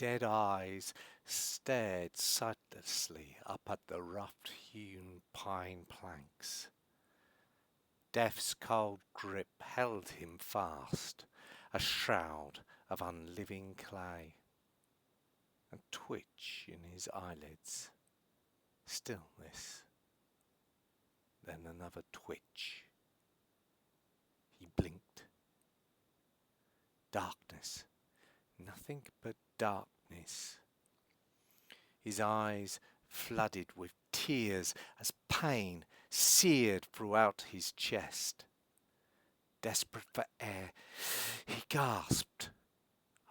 dead eyes stared sightlessly up at the rough-hewn pine planks. Death's cold grip held him fast, a shroud of unliving clay. A twitch in his eyelids. Stillness. Then another twitch. He blinked. Darkness. Nothing but darkness. His eyes flooded with tears as pain seared throughout his chest. Desperate for air, he gasped.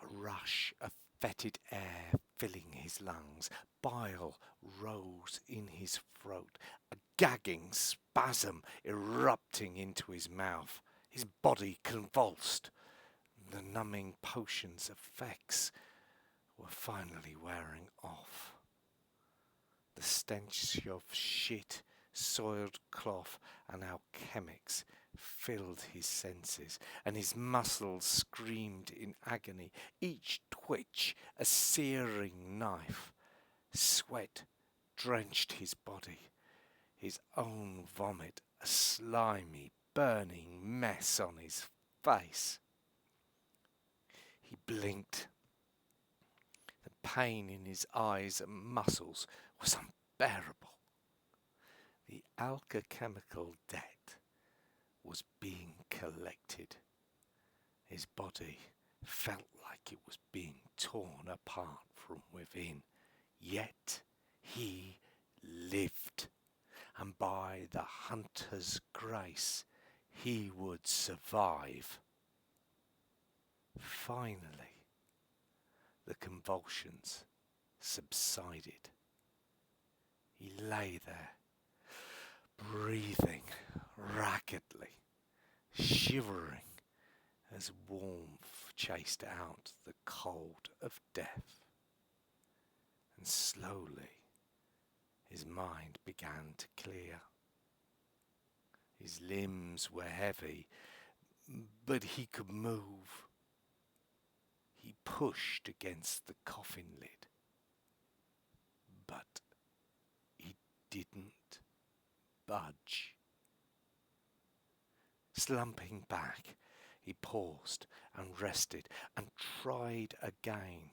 A rush of fetid air filling his lungs. Bile rose in his throat, a gagging spasm erupting into his mouth. His body convulsed. The numbing potion's effects were finally wearing off. The stench of shit, soiled cloth, and alchemics filled his senses, and his muscles screamed in agony, each twitch a searing knife. Sweat drenched his body, his own vomit a slimy, burning mess on his face. He blinked. The pain in his eyes and muscles was unbearable. The alchemical debt was being collected. His body felt like it was being torn apart from within. Yet he lived, and by the hunter's grace he would survive. Finally, the convulsions subsided. He lay there, breathing raggedly, shivering as warmth chased out the cold of death. And slowly his mind began to clear. His limbs were heavy, but he could move. He pushed against the coffin lid, but he didn't budge. Slumping back, he paused and rested and tried again.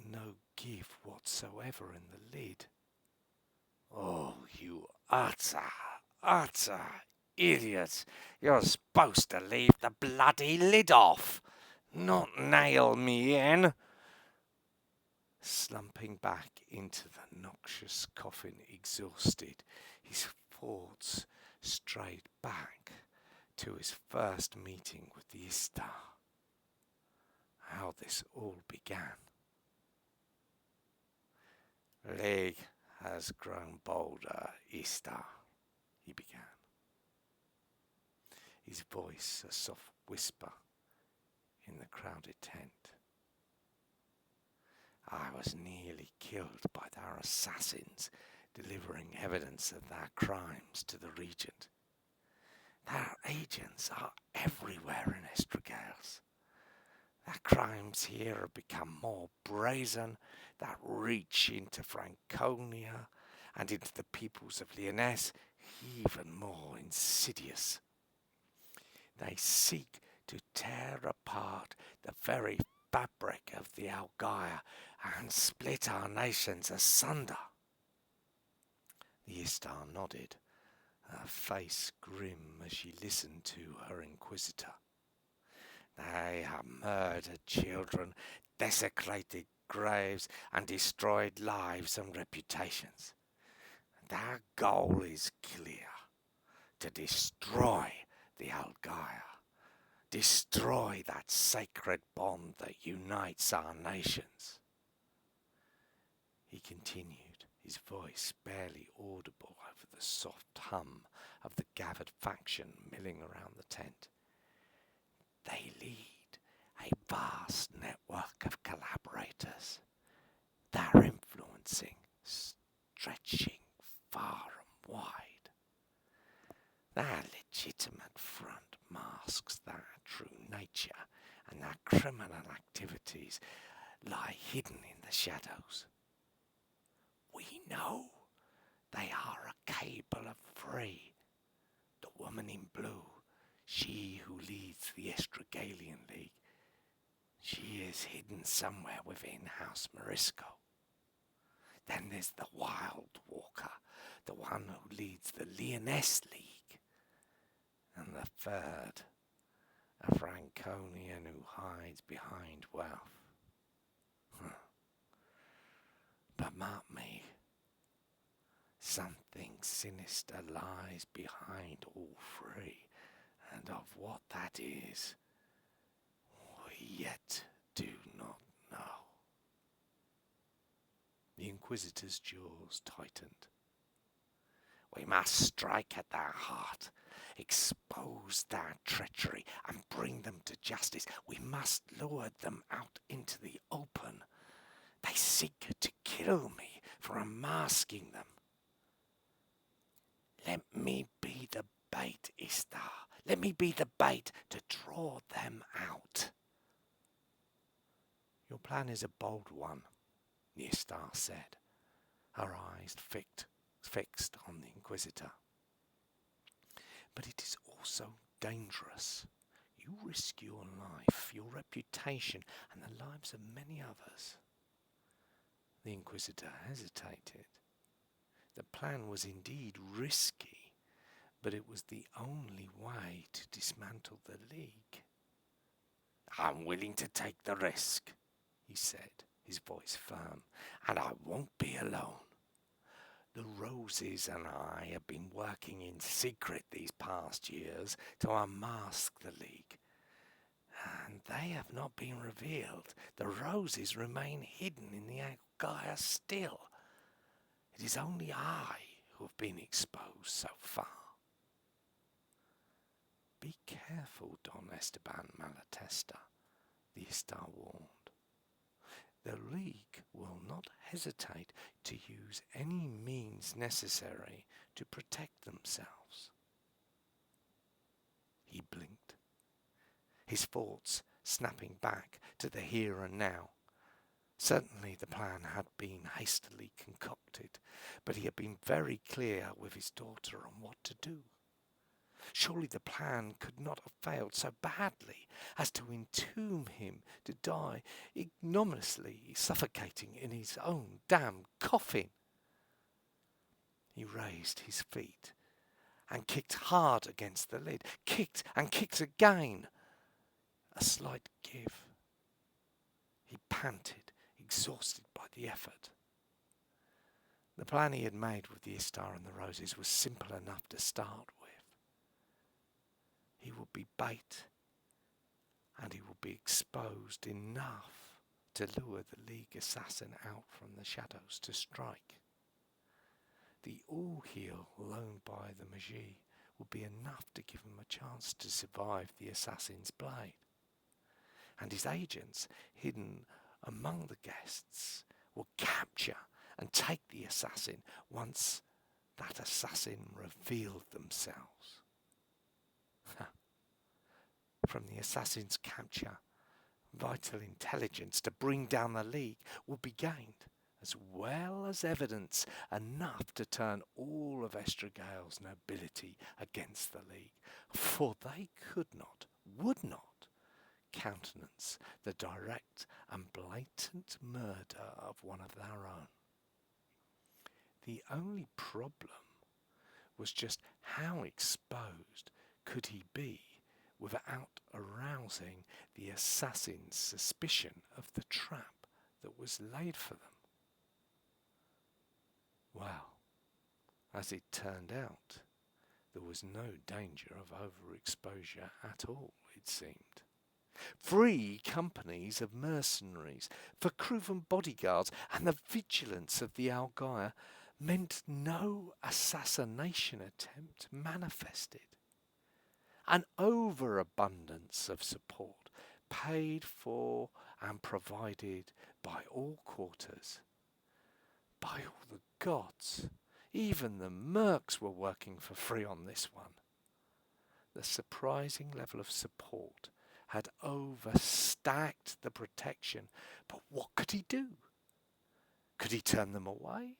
No give whatsoever in the lid. Oh, you utter idiot! You're supposed to leave the bloody lid off, not nail me in. Slumping back into the noxious coffin, exhausted, his thoughts strayed back to his first meeting with the Istar. How this all began. League has grown bolder, Istar, he began. His voice a soft whisper in the crowded tent. I was nearly killed by their assassins, delivering evidence of their crimes to the Regent. Their agents are everywhere in Estragales. Their crimes here have become more brazen, that reach into Franconia and into the peoples of Lyonesse even more insidious. They seek to tear apart the very fabric of the Algaia and split our nations asunder. The Istar nodded, her face grim as she listened to her Inquisitor. They have murdered children, desecrated graves, and destroyed lives and reputations. Their goal is clear: to destroy the Algaia, destroy that sacred bond that unites our nations. He continued, his voice barely audible over the soft hum of the gathered faction milling around the tent. They lead a vast network of collaborators. They're influencing, stretching far and wide. Their legitimate front masks their true nature, and their criminal activities lie hidden in the shadows. We know they are capable of free. The woman in blue, she who leads the Estrogalian League, she is hidden somewhere within House Morisco. Then there's the Wild Walker, the one who leads the Lyonesse League. And the third, a Franconian who hides behind wealth. But mark me, something sinister lies behind all three, and of what that is, we yet do not know. The Inquisitor's jaws tightened. We must strike at their heart, expose their treachery, and bring them to justice. We must lure them out into the open. They seek to kill me for unmasking them. Let me be the bait, Istar. Let me be the bait to draw them out. Your plan is a bold one, Istar said, her eyes fixed on the Inquisitor. But it is also dangerous. You risk your life, your reputation, and the lives of many others. The Inquisitor hesitated. The plan was indeed risky, but it was the only way to dismantle the League. I'm willing to take the risk, he said, his voice firm, and I won't be alone. The Roses and I have been working in secret these past years to unmask the League, and they have not been revealed. The Roses remain hidden in the Algaia still. It is only I who have been exposed so far. Be careful, Don Estiban Malatesta, the Istar warned. The League will not hesitate to use any means necessary to protect themselves. He blinked, his thoughts snapping back to the here and now. Certainly the plan had been hastily concocted, but he had been very clear with his daughter on what to do. Surely the plan could not have failed so badly as to entomb him to die ignominiously suffocating in his own damned coffin. He raised his feet and kicked hard against the lid, kicked and kicked again. A slight give. He panted, exhausted by the effort. The plan he had made with the Istar and the Roses was simple enough to start with. He would be bait, and he would be exposed enough to lure the League assassin out from the shadows to strike. The all-heal loaned by the Magi would be enough to give him a chance to survive the assassin's blade. And his agents, hidden among the guests, will capture and take the assassin once that assassin revealed themselves. From the assassin's capture, vital intelligence to bring down the League will be gained, as well as evidence enough to turn all of Estrogale's nobility against the League, for they could not, would not, countenance the direct and blatant murder of one of their own. The only problem was just how exposed could he be without arousing the assassin's suspicion of the trap that was laid for them. Well, as it turned out, there was no danger of overexposure at all, it seemed. 3 companies of mercenaries for crew and bodyguards, and the vigilance of the Algaia meant no assassination attempt manifested. An overabundance of support, paid for and provided by all quarters. By all the gods, even the mercs were working for free on this one. The surprising level of support had overstacked the protection, but what could he do? Could he turn them away?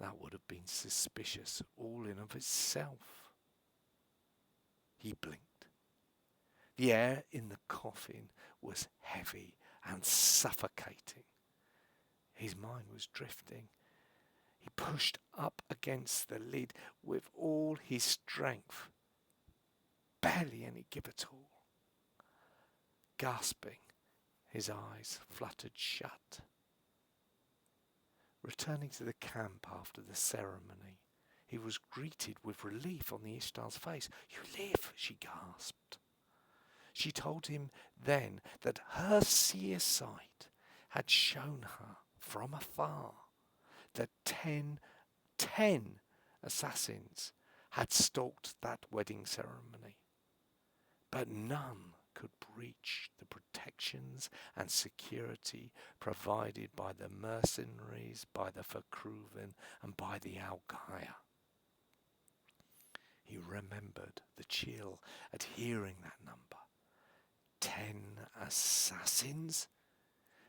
That would have been suspicious all in of itself. He blinked. The air in the coffin was heavy and suffocating. His mind was drifting. He pushed up against the lid with all his strength. Barely any give at all. Gasping, his eyes fluttered shut. Returning to the camp after the ceremony, he was greeted with relief on the Ishtar's face. "You live," she gasped. She told him then that her seer sight had shown her from afar that 10 assassins had stalked that wedding ceremony, but none could breach the protections and security provided by the mercenaries, by the Verkruven, and by the Algaia. He remembered the chill at hearing that number. 10 assassins?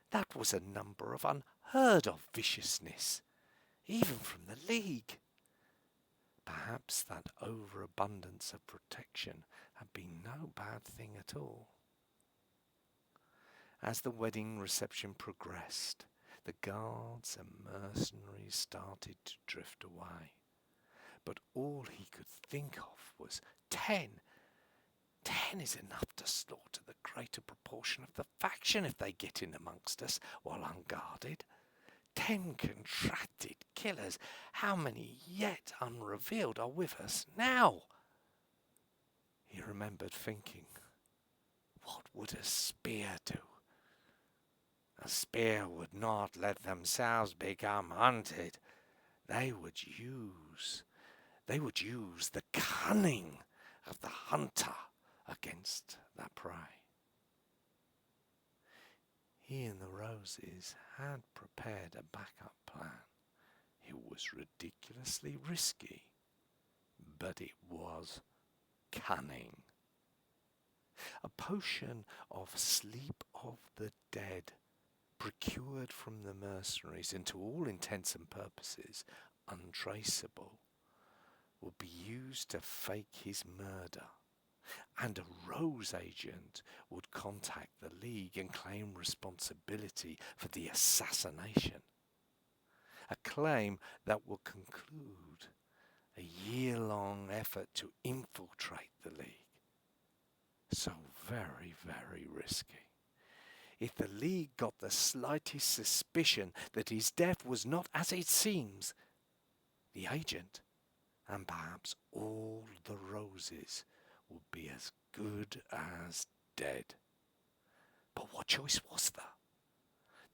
That was a number of unheard of viciousness, even from the League. Perhaps that overabundance of protection had been no bad thing at all. As the wedding reception progressed, the guards and mercenaries started to drift away. But all he could think of was 10. 10 is enough to slaughter the greater proportion of the faction if they get in amongst us while unguarded. 10 contracted killers. How many yet unrevealed are with us now? He remembered thinking, what would a spear do? A spear would not let themselves become hunted. They would use the cunning of the hunter against that prey. He and the Roses had prepared a backup plan. It was ridiculously risky, but it was cunning. A potion of sleep of the dead, procured from the mercenaries and to all intents and purposes untraceable, would be used to fake his murder, and a Rose agent would contact the League and claim responsibility for the assassination. A claim that will conclude a year-long effort to infiltrate the League. So very, very risky. If the League got the slightest suspicion that his death was not as it seems, the agent, and perhaps all the Roses, would be as good as dead. But what choice was there?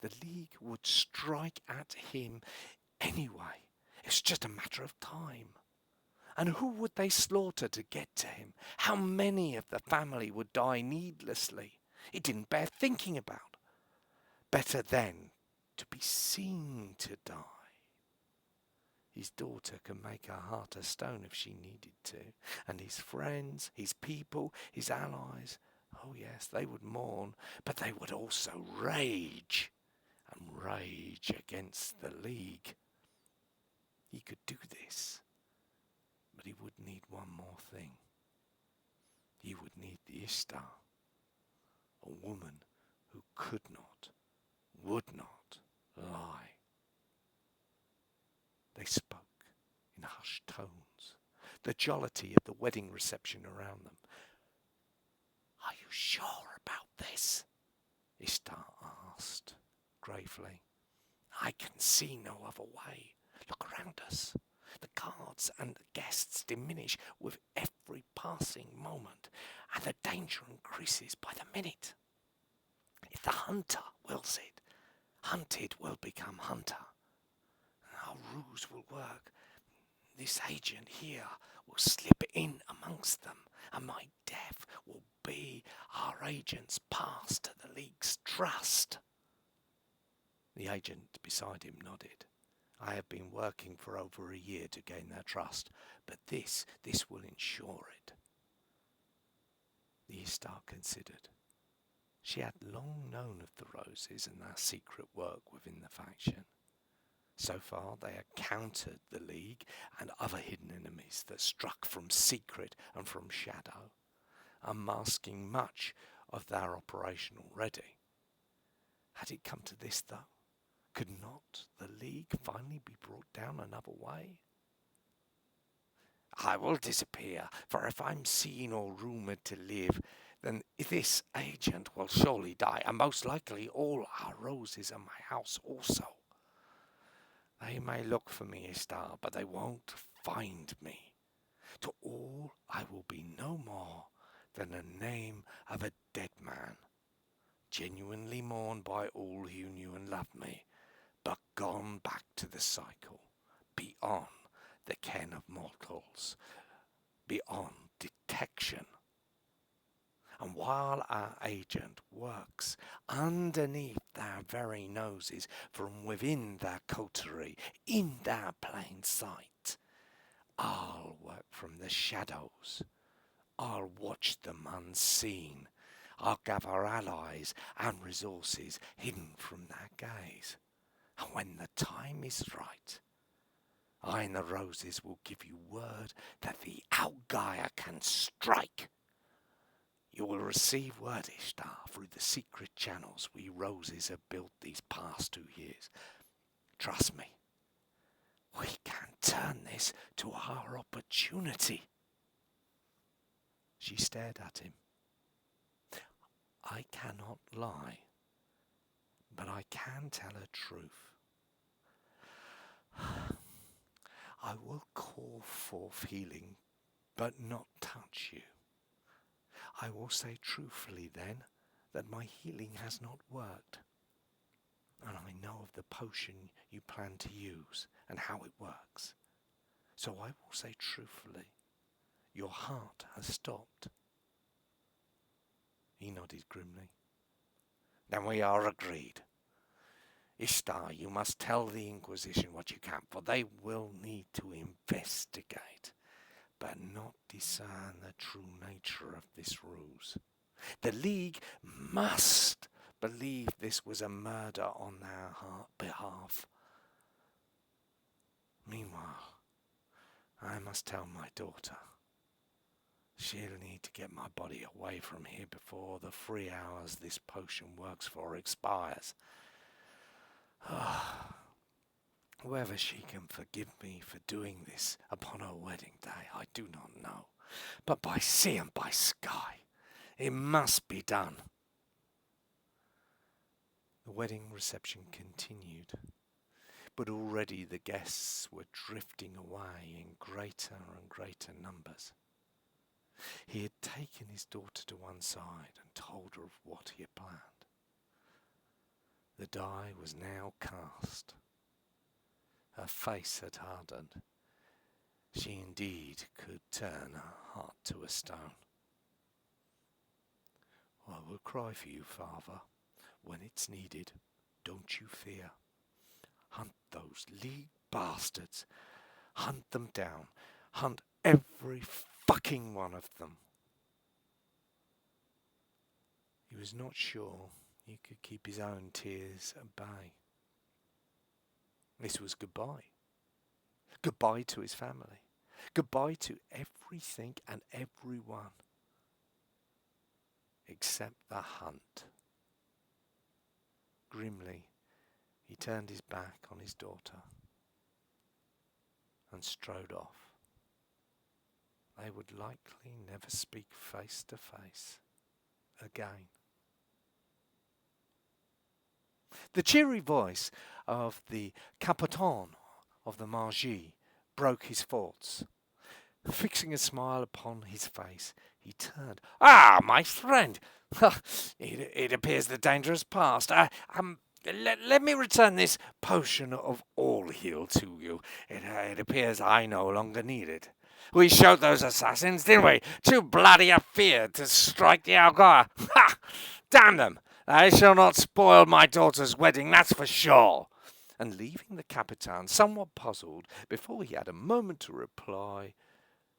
The League would strike at him anyway. It's just a matter of time. And who would they slaughter to get to him? How many of the family would die needlessly? It didn't bear thinking about. Better then to be seen to die. His daughter can make her heart of stone if she needed to. And his friends, his people, his allies, oh yes, they would mourn, but they would also rage. And rage against the League. He could do this, but he would need one more thing. He would need the Ishtar, a woman who could not, would not lie. They spoke in hushed tones, the jollity of the wedding reception around them. "Are you sure about this?" Ishtar asked gravely. "I can see no other way. Look around us. The guards and the guests diminish with every passing moment, and the danger increases by the minute. If the hunter wills it, hunted will become hunter. Our ruse will work. This agent here will slip in amongst them, and my death will be our agent's pass to the League's trust." The agent beside him nodded. "I have been working for over a year to gain their trust, but this will ensure it." The Istar considered. She had long known of the Roses and their secret work within the faction. So far they had countered the League and other hidden enemies that struck from secret and from shadow, unmasking much of their operation already. Had it come to this, though? Could not the League finally be brought down another way? I will disappear, for if I'm seen or rumoured to live, then this agent will surely die, and most likely all our Roses and my house also. They may look for me, Istar, but they won't find me. To all I will be no more than the name of a dead man, genuinely mourned by all who knew and loved me, but gone back to the cycle, beyond the ken of mortals, beyond detection. And while our agent works underneath their very noses, from within their coterie, in their plain sight, I'll work from the shadows. I'll watch them unseen. I'll gather allies and resources hidden from their gaze. And when the time is right, I and the Roses will give you word that the Algaia can strike. You will receive word, Ishtar, through the secret channels we Roses have built these past 2 years. Trust me, we can turn this to our opportunity. She stared at him. I cannot lie, but I can tell a truth. I will call forth healing, but not touch you. I will say truthfully then that my healing has not worked. And I know of the potion you plan to use and how it works. So I will say truthfully, your heart has stopped. He nodded grimly. Then we are agreed. Ishtar, you must tell the Inquisition what you can, for they will need to investigate, but not discern the true nature of this ruse. The League must believe this was a murder on their behalf. Meanwhile, I must tell my daughter. She'll need to get my body away from here before the 3 hours this potion works for expires. Whether she can forgive me for doing this upon her wedding day, I do not know. But by sea and by sky, it must be done. The wedding reception continued, but already the guests were drifting away in greater and greater numbers. He had taken his daughter to one side and told her of what he had planned. The die was now cast. Her face had hardened. She indeed could turn her heart to a stone. I will cry for you, father, when it's needed. Don't you fear. Hunt those League bastards. Hunt them down. Hunt every fucking one of them. He was not sure he could keep his own tears at bay. This was goodbye. Goodbye to his family. Goodbye to everything and everyone. Except the hunt. Grimly, he turned his back on his daughter and strode off. They would likely never speak face to face again. The cheery voice of the Capitan of the Margie broke his thoughts. Fixing a smile upon his face, he turned. Ah, my friend! It appears the danger has passed. Let me return this potion of all heal to you. It appears I no longer need it. We showed those assassins, didn't we? Too bloody afeard to strike the Algaia. Ha! Damn them! They shall not spoil my daughter's wedding, that's for sure. And leaving the Capitan somewhat puzzled, before he had a moment to reply,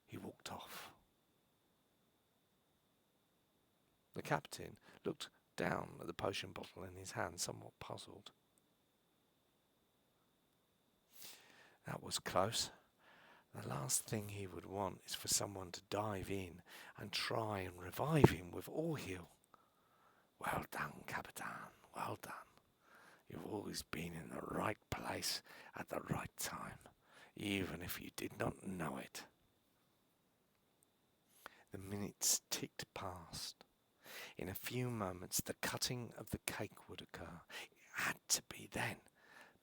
he walked off. The captain looked down at the potion bottle in his hand, somewhat puzzled. That was close. The last thing he would want is for someone to dive in and try and revive him with Orheal. Well done, Capitan, well done. You've always been in the right place at the right time, even if you did not know it. The minutes ticked past. In a few moments, the cutting of the cake would occur. It had to be then,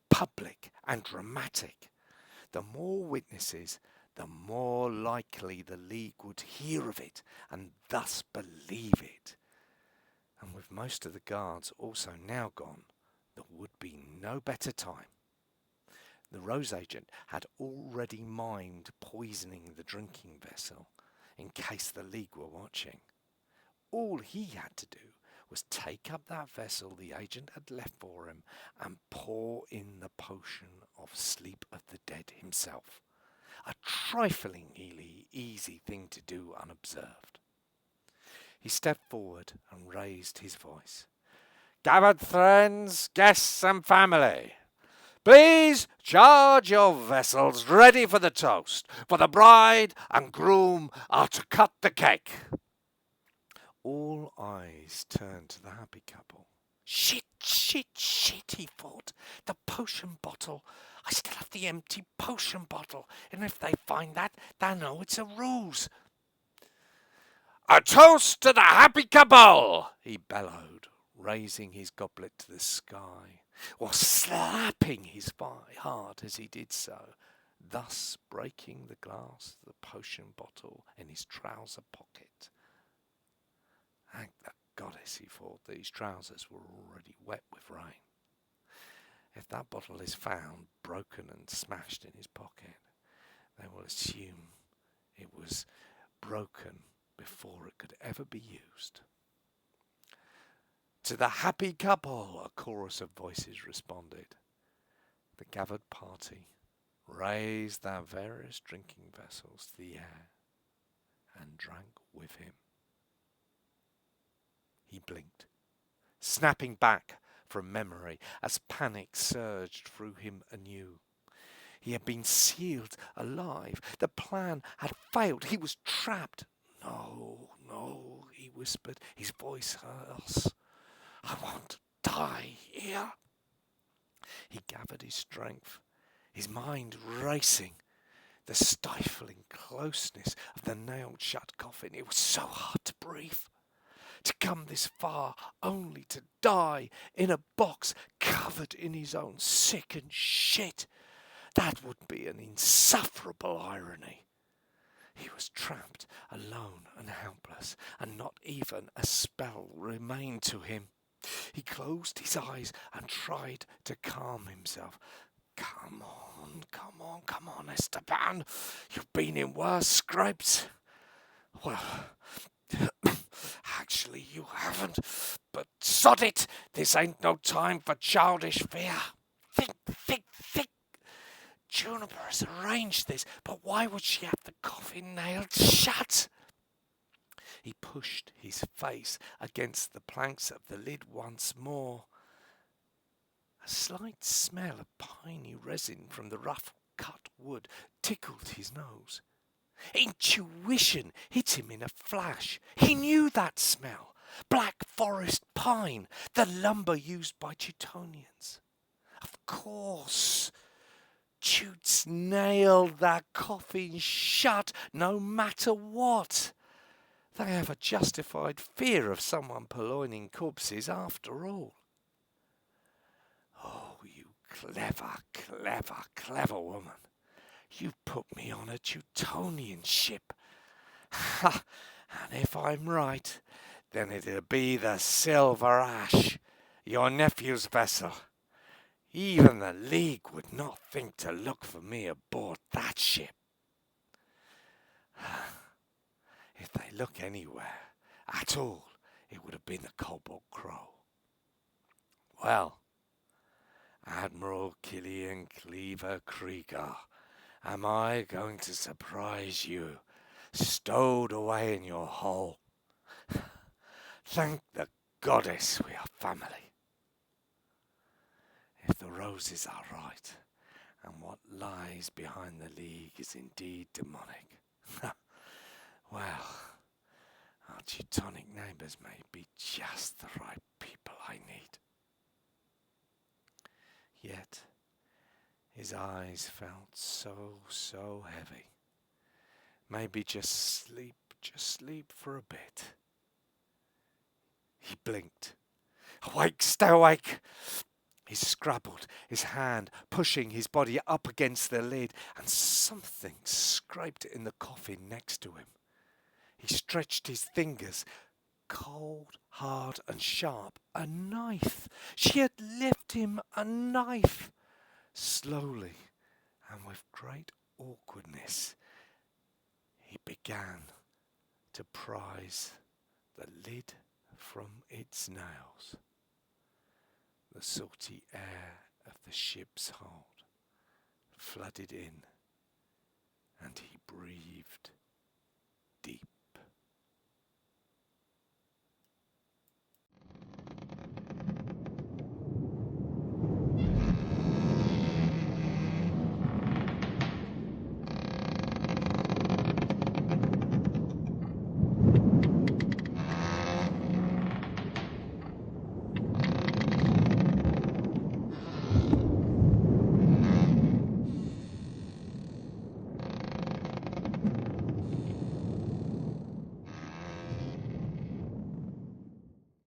public and dramatic. The more witnesses, the more likely the League would hear of it and thus believe it. And with most of the guards also now gone, there would be no better time. The Rose Agent had already mimed poisoning the drinking vessel in case the League were watching. All he had to do was take up that vessel the agent had left for him and pour in the potion of Sleep of the Dead himself. A triflingly easy thing to do unobserved. He stepped forward and raised his voice. Gathered friends, guests and family, please charge your vessels ready for the toast, for the bride and groom are to cut the cake. All eyes turned to the happy couple. Shit, he thought. The potion bottle. I still have the empty potion bottle, and if they find that, they'll know it's a ruse. A toast to the happy couple, he bellowed, raising his goblet to the sky, or slapping his heart as he did so, thus breaking the glass of the potion bottle in his trouser pocket. Thank the goddess, he thought, that his trousers were already wet with rain. If that bottle is found broken and smashed in his pocket, they will assume it was broken before it could ever be used. To the happy couple, a chorus of voices responded. The gathered party raised their various drinking vessels to the air and drank with him. He blinked, snapping back from memory as panic surged through him anew. He had been sealed alive. The plan had failed. He was trapped. No, he whispered, his voice hoarse. I won't die here. He gathered his strength, his mind racing. The stifling closeness of the nailed-shut coffin. It was so hard to breathe. To come this far only to die in a box covered in his own sickened shit. That would be an insufferable irony. He was trapped, alone and helpless, and not even a spell remained to him. He closed his eyes and tried to calm himself. Come on, Esteban. You've been in worse scrapes. Well, actually you haven't, but sod it, this ain't no time for childish fear. Think. Juniper has arranged this, but why would she have the coffin nailed shut? He pushed his face against the planks of the lid once more. A slight smell of piney resin from the rough cut wood tickled his nose. Intuition hit him in a flash. He knew that smell. Black forest pine, the lumber used by Teutonians. Of course, Teuts nailed that coffin shut no matter what. They have a justified fear of someone purloining corpses after all. Oh, you clever woman. You put me on a Teutonian ship. Ha! And if I'm right, then it'll be the Silver Ash, your nephew's vessel. Even the League would not think to look for me aboard that ship. If they look anywhere at all, it would have been the Cobalt Crow. Well, Admiral Killian Cleaver Krieger, am I going to surprise you, stowed away in your hull? Thank the goddess we are family. If the roses are right, and what lies behind the league is indeed demonic, well, our Teutonic neighbours may be just the right people I need. Yet, his eyes felt so heavy. Maybe just sleep for a bit. He blinked. Awake, stay awake! He scrabbled, his hand pushing his body up against the lid, and something scraped in the coffin next to him. He stretched his fingers, cold, hard and sharp. A knife! She had left him a knife! Slowly, and with great awkwardness, he began to prise the lid from its nails. The salty air of the ship's hold flooded in, and he breathed